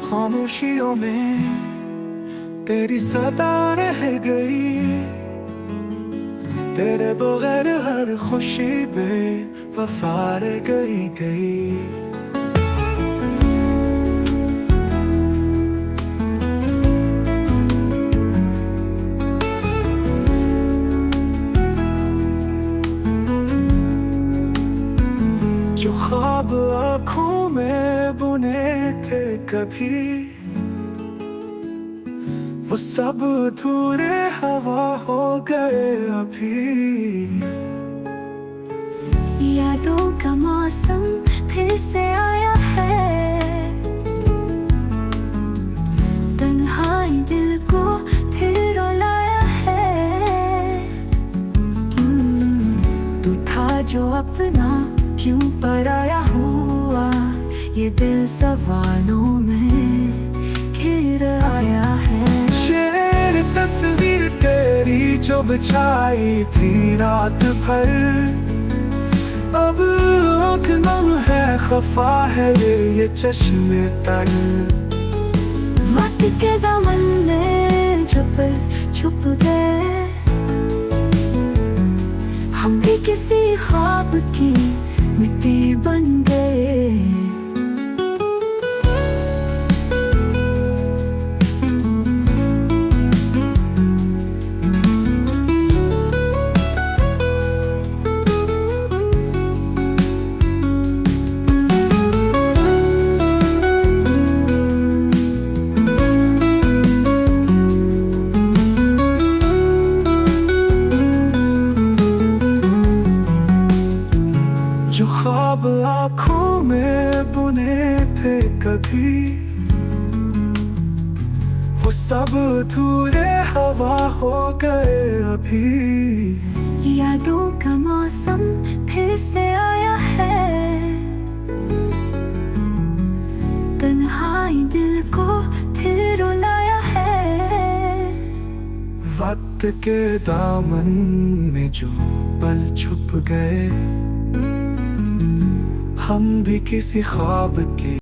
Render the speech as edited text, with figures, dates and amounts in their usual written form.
खामोशियों में तेरी सदा रह गई। तेरे बगैर हर खुशी बेवफा रह गई। जो ख्वाब आँखों में बुने थे कभी, वो सब अधूरे हवा हो गए अभी। यादों का मौसम फिर से आया है, तन्हाई दिल को फिर रुलाया है। तू था जो अपना क्यों पराया हुआ, ये दिल सवालों में घिर आया है। शेर तस्वीर तेरी जो बिछाई थी रात भर, अब आँख नम है, खफा है ये चश्मे तर। वक्त के दामन में जब छुप गए, हम भी किसी ख्वाब की मिट्टी बन गए। जो ख्वाब आँखों में बुने थे कभी, वो सब अधूरे हवा हो गए अभी। यादों का मौसम फिर से आया है, तन्हाई दिल को फिर रुलाया है। वक्त के दामन में जो पल छुप गए, हम भी किसी ख्वाब के